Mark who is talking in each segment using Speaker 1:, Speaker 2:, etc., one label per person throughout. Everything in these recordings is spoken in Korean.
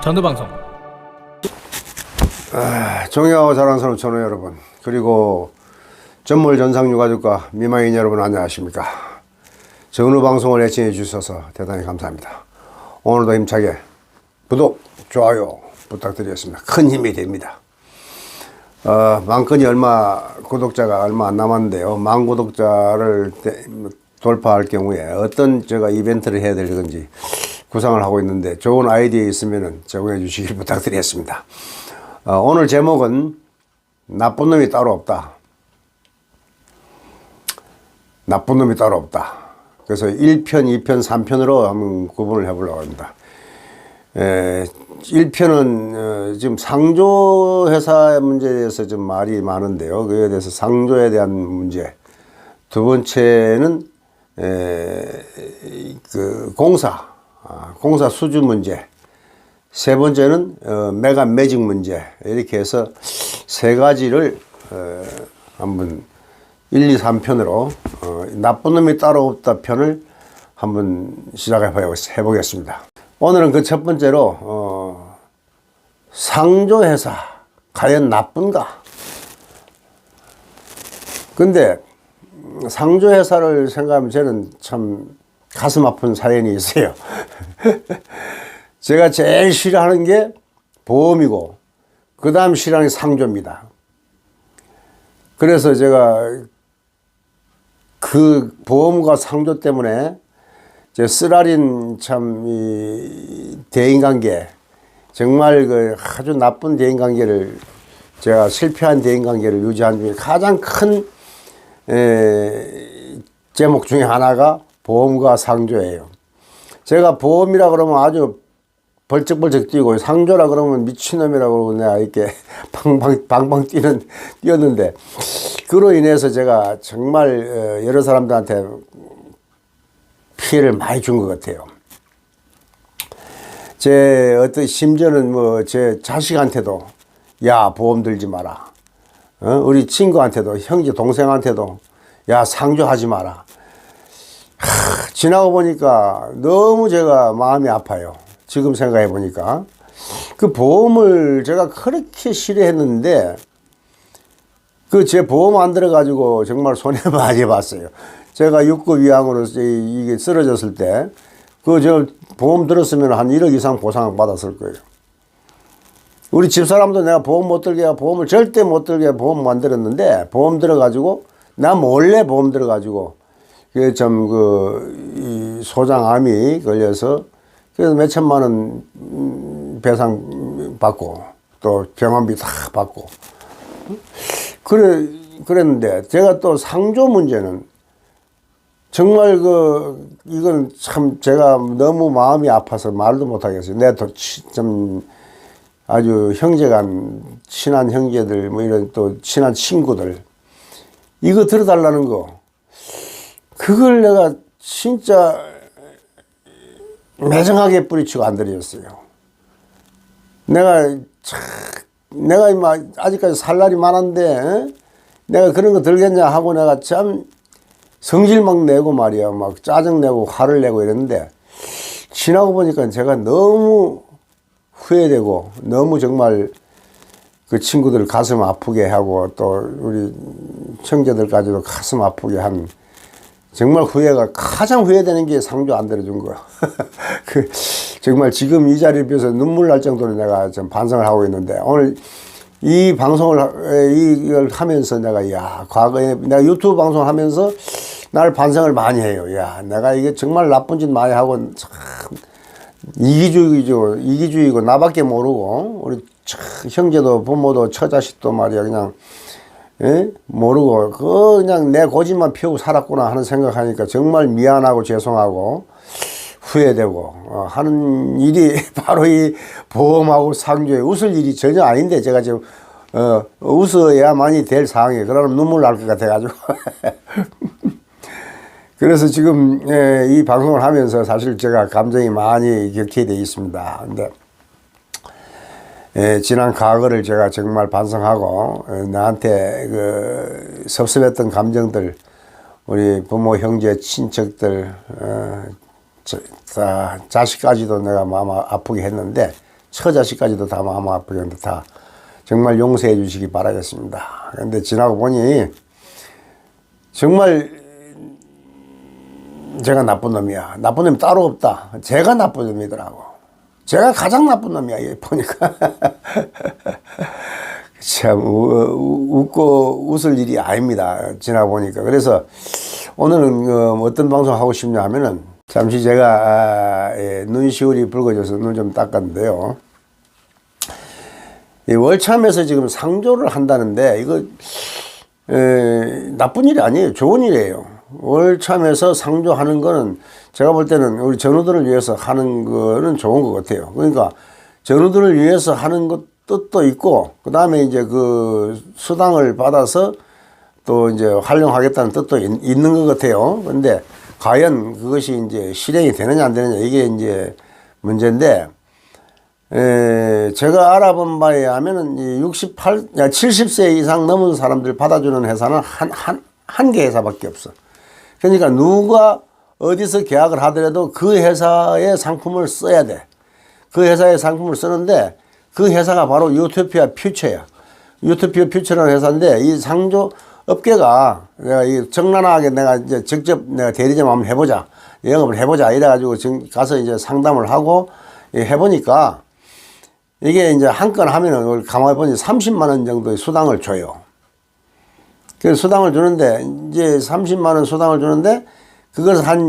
Speaker 1: 전우방송.
Speaker 2: 존경하고 사랑스러운 전우 여러분, 그리고 전몰 전상 유가족과 미망인 여러분, 안녕하십니까. 전우방송을 애청해 주셔서 대단히 감사합니다. 오늘도 힘차게 구독, 좋아요 부탁드리겠습니다. 큰 힘이 됩니다. 만건이 구독자가 얼마 안 남았는데요. 만 구독자를 돌파할 경우에 어떤 제가 이벤트를 해야 될 건지 구상을 하고 있는데, 좋은 아이디어 있으면 제공해 주시길 부탁드리겠습니다. 오늘 제목은 나쁜 놈이 따로 없다. 나쁜 놈이 따로 없다. 그래서 1편, 2편, 3편으로 한번 구분을 해보려고 합니다. 1편은 지금 상조회사 문제에 대해서 좀 말이 많은데요. 그에 대해서 상조에 대한 문제. 두 번째는 공사 수주 문제. 세 번째는 메가 매직 문제. 이렇게 해서 세 가지를 한번 1, 2, 3편으로 나쁜 놈이 따로 없다 편을 한번 시작해 보겠습니다. 오늘은 그 첫 번째로 상조회사 과연 나쁜가? 근데 상조회사를 생각하면 저는 참 가슴 아픈 사연이 있어요. 제가 제일 싫어하는 게 보험이고, 그 다음 싫어하는 게 상조입니다. 그래서 제가 그 보험과 상조 때문에 제 쓰라린 참 이 대인관계, 정말 그 아주 나쁜 대인관계를, 제가 실패한 대인관계를 유지한 중에 가장 큰 제목 중에 하나가 보험과 상조예요. 제가 보험이라 그러면 아주 벌쩍벌쩍 뛰고, 상조라 그러면 미친놈이라고 그러고 내가 이렇게 방방 뛰었는데, 그로 인해서 제가 정말 여러 사람들한테 피해를 많이 준 것 같아요. 심지어는 제 자식한테도, 야, 보험 들지 마라. 우리 친구한테도, 형제, 동생한테도, 야, 상조하지 마라. 지나고 보니까 너무 제가 마음이 아파요. 지금 생각해 보니까. 그 보험을 제가 그렇게 싫어했는데, 제 보험 안 들어가지고 정말 손해 많이 봤어요. 제가 6급 위항으로 이게 쓰러졌을 때, 저 보험 들었으면 한 1억 이상 보상 받았을 거예요. 우리 집사람도 내가 보험 못 들게, 보험을 절대 못 들게 보험 만들었는데, 보험 들어가지고, 나 몰래 보험 들어가지고, 이 소장암이 걸려서, 그래서 몇 천만 원 배상 받고, 또 병원비 다 받고. 그랬는데, 제가 또 상조 문제는 정말 이건 참 제가 너무 마음이 아파서 말도 못하겠어요. 내가 좀 아주 형제간, 친한 형제들, 이런 또 친한 친구들, 이거 들어달라는 거, 그걸 내가 진짜 매정하게 뿌리치고 안 드렸어요. 내가 아직까지 살 날이 많은데, 내가 그런 거 들겠냐 하고 내가 참 성질 막 내고 말이야. 막 짜증 내고 화를 내고 이랬는데, 지나고 보니까 제가 너무 후회되고, 너무 정말 그 친구들 가슴 아프게 하고, 또 우리 형제들까지도 가슴 아프게 한, 정말 가장 후회되는 게 상조 안 들어준 거야. 정말 지금 이 자리를 비해서 눈물 날 정도로 내가 좀 반성을 하고 있는데, 오늘 이 이걸 하면서 내가, 과거에 내가 유튜브 방송 하면서 날 반성을 많이 해요. 내가 이게 정말 나쁜 짓 많이 하고, 참, 이기주의고, 나밖에 모르고, 우리 형제도 부모도 처자식도 말이야, 그냥, 모르고, 그냥 내 고집만 피우고 살았구나 하는 생각하니까 정말 미안하고 죄송하고 후회되고, 하는 일이 바로 이 보험하고 상조에 웃을 일이 전혀 아닌데, 제가 지금, 웃어야만이 될 상황이에요. 그러면 눈물 날 것 같아가지고. 그래서 지금, 이 방송을 하면서 사실 제가 감정이 많이 격해되어 있습니다. 근데, 지난 과거를 제가 정말 반성하고, 나한테 섭섭했던 감정들, 우리 부모, 형제, 친척들, 자식까지도 내가 마음 아프게 했는데, 처자식까지도 다 마음 아프게 다 정말 용서해 주시기 바라겠습니다. 그런데 지나고 보니 정말 제가 나쁜 놈이야. 나쁜 놈이 따로 없다. 제가 나쁜 놈이더라고. 제가 가장 나쁜 놈이야. 보니까. 참 웃고 웃을 일이 아닙니다. 지나고 보니까. 그래서 오늘은 어떤 방송 하고 싶냐 하면은 잠시 제가 눈시울이 붉어져서 눈 좀 닦았는데요. 이 월참에서 지금 상조를 한다는데 이거 나쁜 일이 아니에요. 좋은 일이에요. 월참에서 상조하는 거는 제가 볼 때는 우리 전우들을 위해서 하는 거는 좋은 것 같아요. 그러니까 전우들을 위해서 하는 것 뜻도 있고, 그 다음에 이제 그 수당을 받아서 또 이제 활용하겠다는 뜻도 있는 것 같아요. 근데 과연 그것이 이제 실행이 되느냐 안 되느냐 이게 이제 문제인데, 제가 알아본 바에 하면은 70세 이상 넘은 사람들 받아주는 회사는 한 개 회사밖에 없어. 그러니까 누가 어디서 계약을 하더라도 그 회사의 상품을 써야 돼. 그 회사의 상품을 쓰는데 그 회사가 바로 유토피아 퓨처야. 유토피아 퓨처라는 회사인데 이 상조 업계가 내가 이 정난하게 내가 이제 직접 내가 대리점 한번 해보자. 영업을 해보자. 이래가지고 지금 가서 이제 상담을 하고 해보니까 이게 이제 한 건 하면은 가만히 보니 30만 원 정도의 수당을 줘요. 그 수당을 주는데 이제 30만 원 수당을 주는데 그걸 한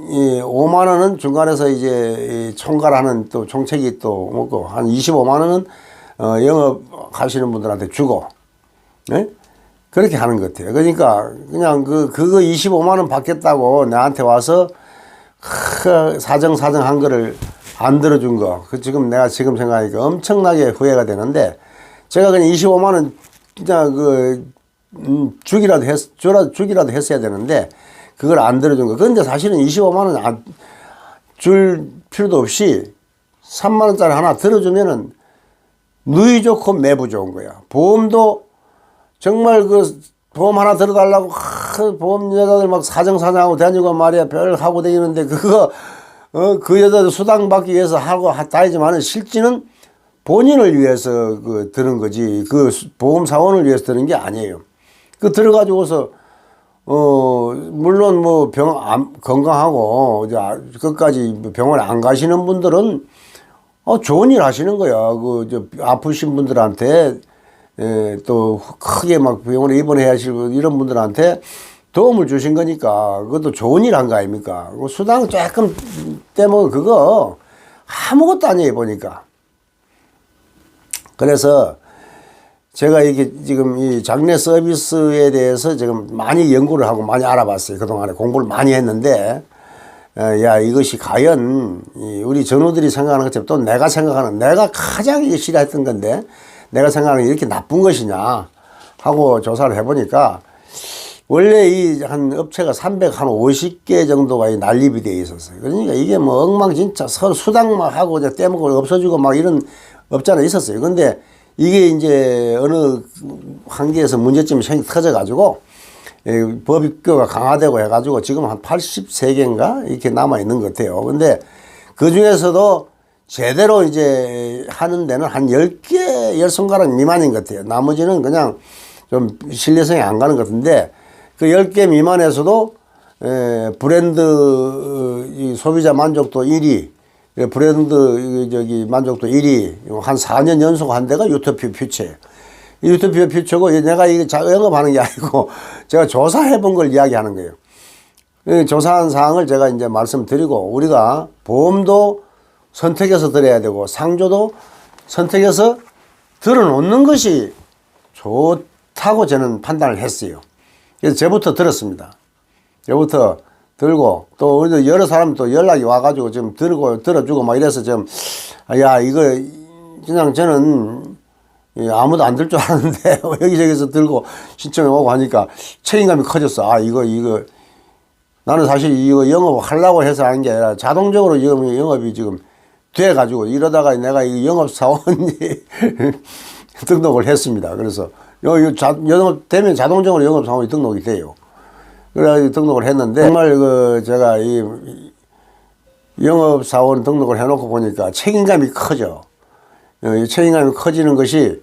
Speaker 2: 5만 원은 중간에서 이제 총괄하는 또 총책이 또 먹고 한 25만 원은 영업하시는 분들한테 주고, 네? 그렇게 하는 것 같아요. 그러니까 그냥 그거 25만 원 받겠다고 나한테 와서 사정 한 거를 안 들어준 거. 내가 지금 생각하니까 엄청나게 후회가 되는데, 제가 그냥 25만 원 그냥 주기라도 했어야 되는데, 그걸 안 들어준 거. 그런데 사실은 25만 원 줄 필요도 없이 3만 원짜리 하나 들어주면은 누이 좋고 매부 좋은 거야. 보험도 정말 보험 하나 들어달라고 보험 여자들 막 사정하고 다니고 말이야. 별 하고 다니는데 그 여자들 수당 받기 위해서 하고 다니지만은 실제는 본인을 위해서 드는 거지. 보험 사원을 위해서 드는 게 아니에요. 들어가지고서 물론 건강하고 끝까지 병원에 안 가시는 분들은 좋은 일 하시는 거야. 아프신 분들한테 또 크게 막 병원에 입원해야 하시고 이런 분들한테 도움을 주신 거니까 그것도 좋은 일 한 거 아닙니까? 수당 조금 떼먹은 그거 아무것도 아니에요, 보니까. 그래서 제가 이게 지금 이 장례 서비스에 대해서 지금 많이 연구를 하고 많이 알아봤어요. 그동안에 공부를 많이 했는데, 야, 이것이 과연 우리 전우들이 생각하는 것처럼 또 내가 가장 이게 싫어했던 건데, 내가 생각하는 게 이렇게 나쁜 것이냐 하고 조사를 해보니까, 원래 한 업체가 350개 정도가 난립이 되어 있었어요. 그러니까 이게 엉망진짜 서로 수당만 하고 떼먹고 없어지고 막 이런 업자가 있었어요. 근데 이게 이제 어느 한계에서 문제점이 터져가지고 법규가 강화되고 해가지고 지금 한 83개인가 이렇게 남아있는 것 같아요. 근데 그 중에서도 제대로 이제 하는 데는 한 10개, 10손가락 미만인 것 같아요. 나머지는 그냥 좀 신뢰성이 안 가는 것 같은데 그 10개 미만에서도 브랜드 소비자 만족도 1위, 브랜드 만족도 1위 한 4년 연속 한 데가 유토피아 퓨처예요. 유토피아 퓨처고 내가 이게 영업하는 게 아니고 제가 조사해 본 걸 이야기하는 거예요. 조사한 사항을 제가 이제 말씀드리고, 우리가 보험도 선택해서 들어야 되고 상조도 선택해서 들어놓는 것이 좋다고 저는 판단을 했어요. 그래서 저부터 들었습니다. 저부터 들고, 또 우리도 여러 사람 또 연락이 와가지고 좀 들어주고 막 이래서 좀, 야, 이거 그냥 저는 아무도 안 들 줄 알았는데 여기저기서 들고 신청해 오고 하니까 책임감이 커졌어. 이거 나는 사실 이거 영업하려고 해서 하는 게 아니라 자동적으로 지금 영업이 지금 돼가지고 이러다가 내가 이 영업사원이 등록을 했습니다. 그래서 영업되면 자동적으로 영업사원이 등록이 돼요. 그래가지고 등록을 했는데, 정말 제가 이 영업사원 등록을 해놓고 보니까 책임감이 커져. 책임감이 커지는 것이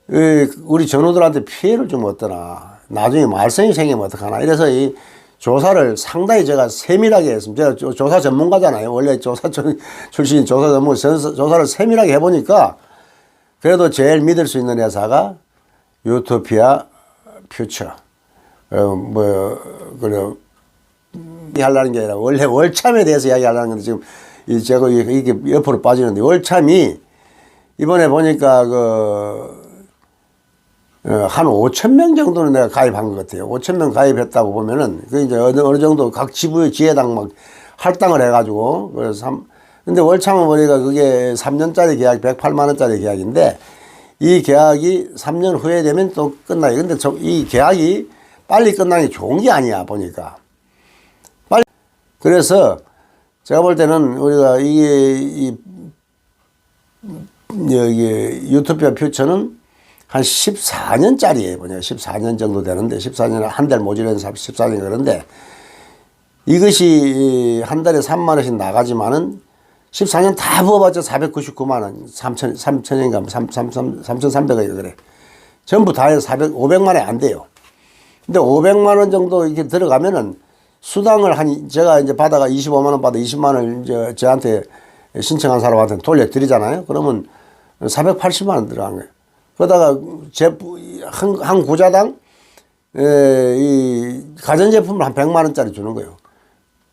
Speaker 2: 우리 전우들한테 피해를 주면 어떠나 나중에 말썽이 생기면 어떡하나 이래서 이 조사를 상당히 제가 세밀하게 했습니다. 제가 조사 전문가잖아요. 원래 조사 출신 조사 전문 조사를 세밀하게 해보니까 그래도 제일 믿을 수 있는 회사가 유토피아 퓨처 그래 하려는 게 아니라 원래 월참에 대해서 이야기하려는 건데 지금 제가 이게 옆으로 빠지는데 월참이 이번에 보니까 한 5,000명 정도는 내가 가입한 것 같아요. 5,000명 가입했다고 보면은, 그 이제 어느 정도 각 지부의 지혜당 막 할당을 해가지고, 그래서 근데 월참은 보니까 그게 3년짜리 계약, 108만원짜리 계약인데, 이 계약이 3년 후에 되면 또 끝나요. 근데 이 계약이 빨리 끝나는 게 좋은 게 아니야, 보니까. 그래서 제가 볼 때는 우리가 여기 유토피아 퓨처는 한 14년짜리예요. 뭐냐 14년 정도 되는데 14년 한 달 모자라는 14년 그런데 이것이 한 달에 3만 원씩 나가지만은 14년 다 부어봤자 499만 원, 3천인가 3,300원이 그래. 전부 다 해서 500만 원이 안 돼요. 근데 500만 원 정도 이렇게 들어가면은 수당을 제가 이제 받아가 25만 원 받아 20만 원을 저한테 신청한 사람한테 돌려드리잖아요. 그러면 480만 원 들어간 거예요. 그러다가 한 구자당 이 가전제품을 한 100만 원짜리 주는 거예요.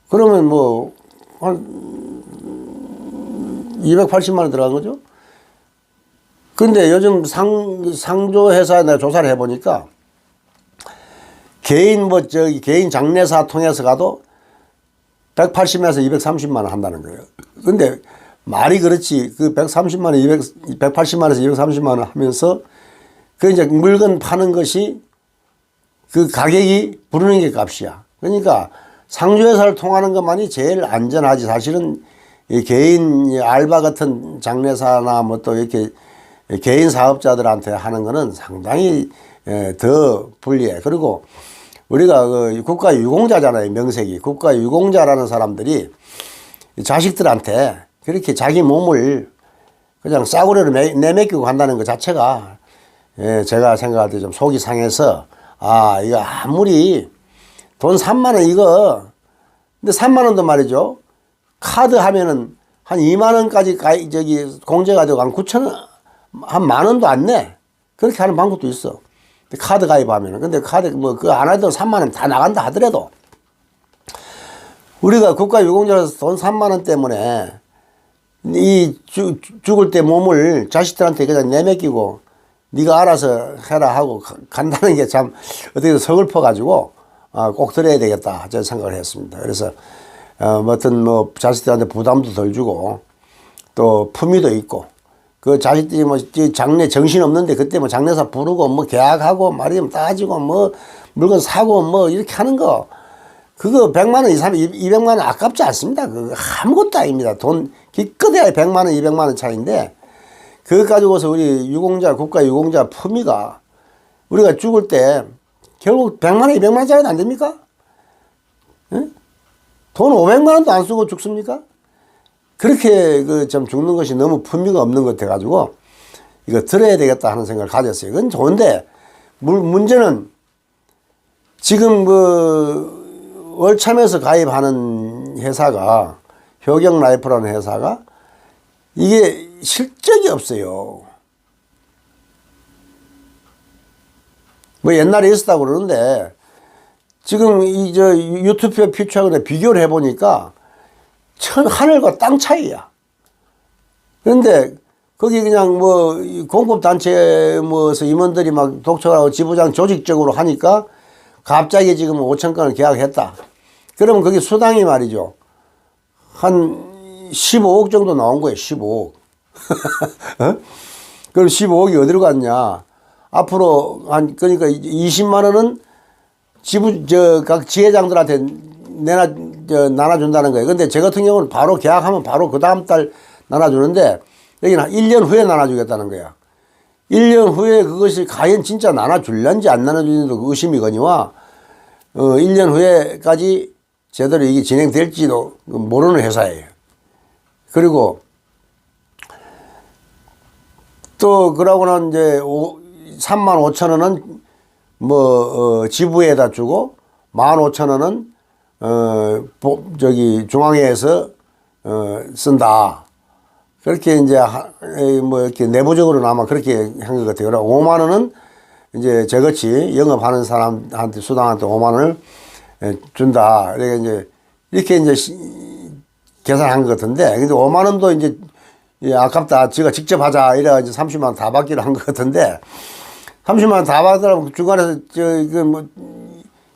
Speaker 2: 그러면 뭐 한 280만 원 들어간 거죠. 근데 요즘 상조회사에 내가 조사를 해보니까 개인 장례사 통해서 가도 180에서 230만 원 한다는 거예요. 근데 말이 그렇지. 그 130만 원, 180만원에서 230만 원 하면서 그 이제 물건 파는 것이 그 가격이 부르는 게 값이야. 그러니까 상조회사를 통하는 것만이 제일 안전하지. 사실은 이 개인 알바 같은 장례사나 뭐 또 이렇게 개인 사업자들한테 하는 거는 상당히 더 불리해. 그리고 우리가 그 국가 유공자잖아요. 명색이. 국가 유공자라는 사람들이 자식들한테 그렇게 자기 몸을 그냥 싸구려로 내맡기고 간다는 것 자체가 제가 생각할 때 좀 속이 상해서 이거 아무리 돈 3만 원 이거 근데 3만 원도 말이죠. 카드 하면은 한 2만 원까지 공제가 되고 한 9천 원, 한 만 원도 안 내. 그렇게 하는 방법도 있어. 카드 가입하면은. 근데 카드 뭐 그거 안 해도 3만 원 다 나간다 하더라도 우리가 국가 유공자라서 돈 3만 원 때문에 죽을 때 몸을 자식들한테 그냥 내맡기고 네가 알아서 해라 하고 간다는 게 참 어떻게 서글퍼 가지고 꼭 들어야 되겠다 저는 생각을 했습니다. 그래서 뭐든 뭐 자식들한테 부담도 덜 주고 또 품위도 있고 그 자식들이 뭐 장례 정신 없는데 그때 뭐 장례사 부르고 뭐 계약하고 말이면 따지고 뭐 물건 사고 뭐 이렇게 하는 거 그거 100만 원, 200만 원 아깝지 않습니다. 그거 아무것도 아닙니다. 돈 기껏해야 100만 원, 200만 원 차이인데 그거 가지고서 우리 유공자, 국가 유공자 품위가 우리가 죽을 때 결국 100만 원, 200만 원짜리는 안 됩니까? 응? 돈 500만 원도 안 쓰고 죽습니까? 그렇게 좀 죽는 것이 너무 품위가 없는 것 같아가지고 이거 들어야 되겠다 하는 생각을 가졌어요. 그건 좋은데 문제는 지금 월참에서 가입하는 회사가 효경라이프라는 회사가 이게 실적이 없어요. 뭐 옛날에 있었다고 그러는데 지금 유토피아 퓨처하고 비교를 해보니까 하늘과 땅 차이야. 그런데 거기 그냥 뭐 공급단체 뭐서 임원들이 막 독촉하고 지부장 조직적으로 하니까 갑자기 지금 5천 건을 계약했다. 그러면 거기 수당이 말이죠. 한 15억 정도 나온 거예요. 15억. 어? 그럼 15억이 어디로 갔냐. 앞으로 그러니까 20만 원은 각 지회장들한테 나눠준다는 거예요. 근데 저 같은 경우는 바로 계약하면 바로 그 다음 달 나눠주는데 여기는 1년 후에 나눠주겠다는 거야. 1년 후에 그것이 과연 진짜 나눠줄런지 안 나눠줄는지도 의심이거니와 1년 후에까지 제대로 이게 진행될지도 모르는 회사예요. 그리고 또 그러고는 이제 3만 5천 원은 뭐 지부에다 주고 15,000원은 저기 중앙회에서 쓴다. 그렇게 이제 뭐 이렇게 내부적으로는 그렇게 한 것 같아요. 5만 원은 이제 저같이 영업하는 사람한테 수당한테 5만 원을 준다. 그러니까 이제 이렇게 이제 계산한 것 같은데, 근데 5만 원도 이제 아깝다. 지가 직접 하자. 이래 이제 30만 원 다 받기로 한 것 같은데, 30만 원 다 받으라고 중간에서 뭐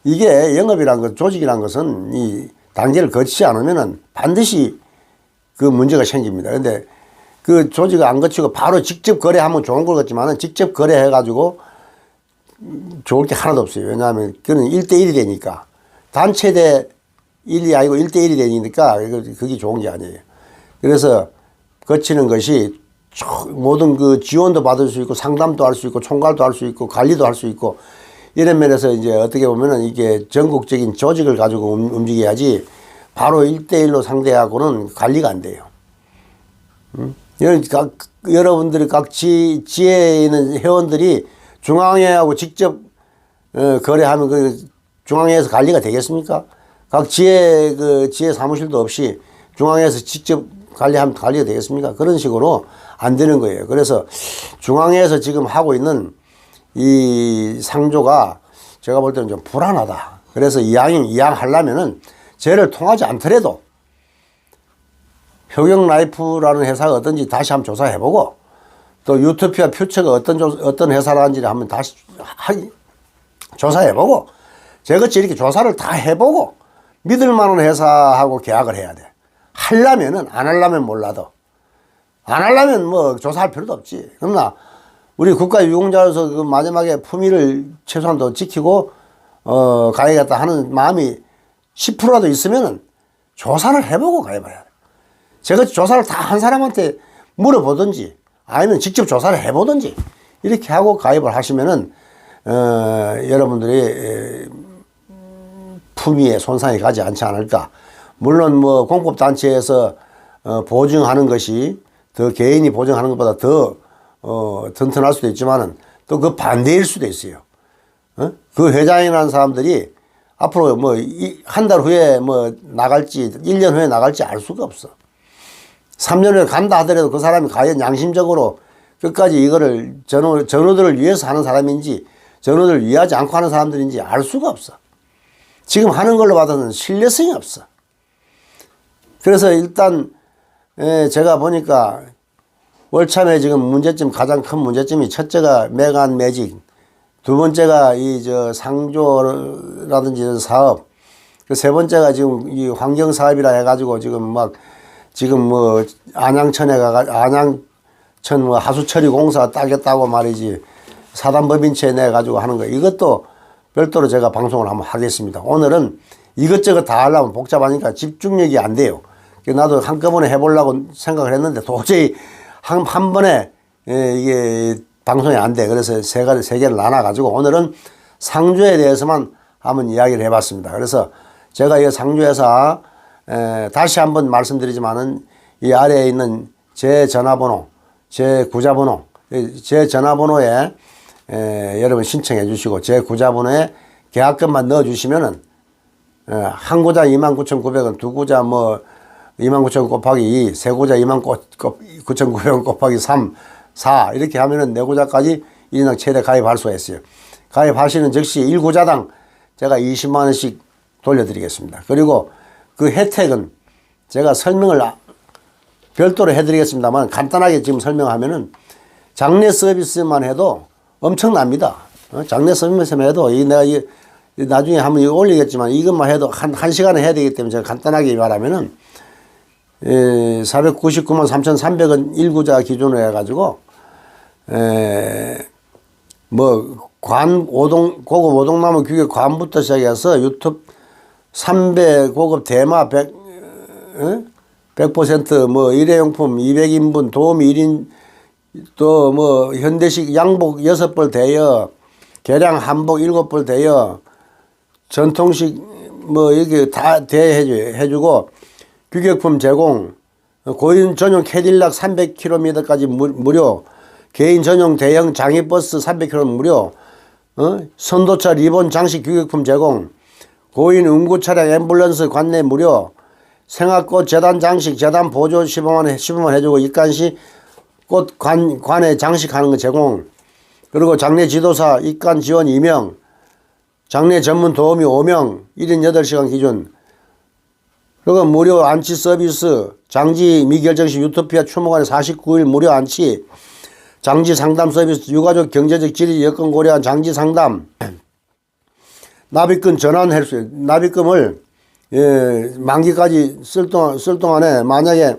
Speaker 2: 이게 영업이란 것, 조직이란 것은 이 단계를 거치지 않으면은 반드시 그 문제가 생깁니다. 근데 그 조직을 안 거치고 바로 직접 거래하면 좋은 걸 같지만은 직접 거래해가지고 좋을 게 하나도 없어요. 왜냐하면 그는 1대1이 되니까. 단체 대 1이 아니고 1대1이 되니까 그게 좋은 게 아니에요. 그래서 거치는 것이 모든 그 지원도 받을 수 있고 상담도 할 수 있고 총괄도 할 수 있고 관리도 할 수 있고 이런 면에서 이제 어떻게 보면은 이게 전국적인 조직을 가지고 움직여야지 바로 1대1로 상대하고는 관리가 안 돼요. 여러분들이 각 지에 있는 회원들이 중앙회하고 직접 거래하면 그 중앙회에서 관리가 되겠습니까? 각 지에 지회 사무실도 없이 중앙회에서 직접 관리하면 관리가 되겠습니까? 그런 식으로 안 되는 거예요. 그래서 중앙회에서 지금 하고 있는 이 상조가 제가 볼 때는 좀 불안하다. 그래서 이양하려면은 쟤를 통하지 않더라도 효경라이프라는 회사가 어떤지 다시 한번 조사해보고 또 유토피아 퓨처가 어떤 회사라는지 한번 다시 조사해보고 저것이 이렇게 조사를 다 해보고 믿을만한 회사하고 계약을 해야 돼. 하려면은 안 하려면 몰라도 안 하려면 뭐 조사할 필요도 없지. 그러나 우리 국가유공자로서 그 마지막에 품위를 최소한 더 지키고 가야겠다 하는 마음이 10%라도 있으면은 조사를 해보고 가입해야 돼. 제가 조사를 다 한 사람한테 물어보든지 아니면 직접 조사를 해보든지 이렇게 하고 가입을 하시면은 여러분들이 품위에 손상이 가지 않지 않을까. 물론 뭐 공법단체에서 보증하는 것이 더 개인이 보증하는 것보다 더 튼튼할 수도 있지만은 또 그 반대일 수도 있어요. 그 회장이라는 사람들이 앞으로 뭐 한 달 후에 뭐 나갈지 1년 후에 나갈지 알 수가 없어. 3년 후에 간다 하더라도 그 사람이 과연 양심적으로 끝까지 이거를 전우들을 위해서 하는 사람인지 전우들을 위하지 않고 하는 사람들인지 알 수가 없어. 지금 하는 걸로 봐서는 신뢰성이 없어. 그래서 일단 제가 보니까 월참에 지금 문제점, 가장 큰 문제점이 첫째가 매간 매직, 두 번째가 이 상조라든지 사업, 그 세 번째가 지금 이 환경 사업이라 해가지고 지금 뭐 안양천 뭐 하수처리 공사 따겠다고 말이지 사단법인체 내가지고 하는 거, 이것도 별도로 제가 방송을 한번 하겠습니다. 오늘은 이것저것 다 하려면 복잡하니까 집중력이 안 돼요. 나도 한꺼번에 해보려고 생각을 했는데 도저히 한 번에 이게 방송이 안 돼. 그래서 세 개를 나눠가지고 오늘은 상조에 대해서만 한번 이야기를 해봤습니다. 그래서 제가 이 상조회사 다시 한번 말씀드리지만은 이 아래에 있는 제 전화번호, 제 구자번호, 제 전화번호에 여러분 신청해 주시고 제 구자번호에 계약금만 넣어 주시면은 한 구자 29,900원, 두 구자 뭐 29,000원 곱하기 2, 세 구자 29,900원 곱하기 3, 4 이렇게 하면은 네 구자까지 1인당 최대 가입할 수가 있어요. 가입하시는 즉시 1구자당 제가 20만 원씩 돌려드리겠습니다. 그리고 그 혜택은 제가 설명을 별도로 해드리겠습니다만 간단하게 지금 설명하면은 장례 서비스만 해도 엄청납니다. 장례 서비스만 해도 내가 나중에 한번 이거 올리겠지만 이것만 해도 한 시간에 해야 되기 때문에 제가 간단하게 말하면은 499만 3,300원 1구자 기준으로 해가지고 뭐 고급 오동나무 규격 관부터 시작해서 유튜브 300 고급 대마 100% 뭐 일회용품 200인분 도우미 1인 또 뭐 현대식 양복 6벌 대여 개량 한복 7벌 대여 전통식 뭐 이렇게 다 대여해주고 규격품 제공 고인 전용 캐딜락 300km까지 무료 개인 전용 대형 장애버스 300km 무료, 선도차 리본 장식 규격품 제공, 고인 응구차량 앰뷸런스 관내 무료, 생화꽃 재단 장식 재단 보조 15만 해주고 입간시 꽃 관에 장식하는 거 제공, 그리고 장례 지도사 입간 지원 2명, 장례 전문 도우미 5명, 1인 8시간 기준, 그리고 무료 안치 서비스, 장지 미결정 시 유토피아 추모관에 49일 무료 안치, 장지 상담 서비스, 유가족 경제적 지리 여건 고려한 장지 상담, 납입금 전환할 수, 납입금을 만기까지 쓸 동안에 만약에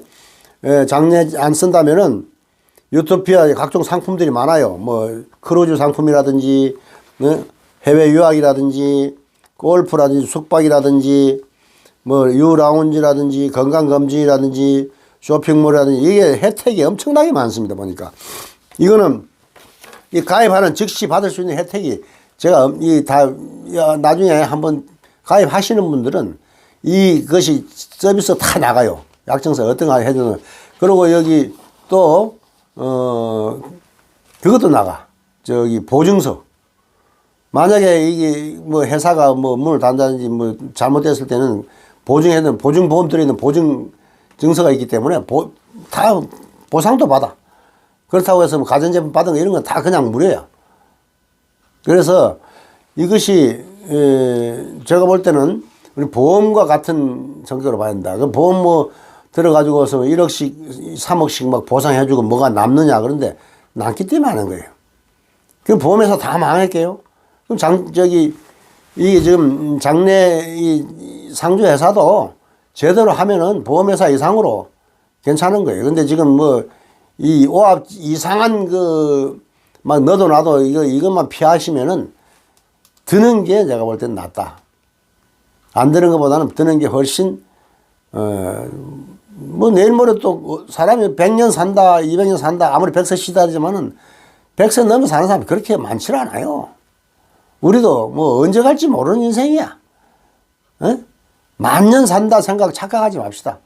Speaker 2: 장례 안 쓴다면은 유토피아 각종 상품들이 많아요. 뭐 크루즈 상품이라든지 해외 유학이라든지 골프라든지 숙박이라든지 뭐 유라운지라든지 건강검진이라든지 쇼핑몰이라든지 이게 혜택이 엄청나게 많습니다. 보니까 이거는 이 가입하는 즉시 받을 수 있는 혜택이 제가 이 다 나중에 한번 가입하시는 분들은 이것이 서비스 다 나가요. 약정서 어떤 거 해주는. 그리고 여기 또 그것도 나가. 저기 보증서. 만약에 이게 뭐 회사가 뭐 문을 닫는다든지 뭐 잘못됐을 때는 보증해는 보증보험 들어있는 보증 증서가 있기 때문에 다 보상도 받아. 그렇다고 해서 뭐 가전제품 받은 거 이런 건 다 그냥 무료야. 그래서 이것이 제가 볼 때는 우리 보험과 같은 성격으로 봐야 된다. 그 보험 뭐 들어가지고서 1억씩 3억씩 막 보상해주고 뭐가 남느냐. 그런데 남기 때문에 하는 거예요. 그럼 보험회사 다 망할게요. 그럼 이게 지금 장례 이 상주회사도 제대로 하면은 보험회사 이상으로 괜찮은 거예요. 근데 지금 뭐 이 오합 이상한 막 너도 나도 이것만 피하시면은 드는 게 제가 볼 때는 낫다. 안 드는 것보다는 드는 게 훨씬, 뭐 내일 모레 또 사람이 100년 산다, 200년 산다, 아무리 100세 시다지만은 100세 넘어 사는 사람이 그렇게 많지 않아요. 우리도 뭐 언제 갈지 모르는 인생이야. 10,000년 산다 생각 착각하지 맙시다.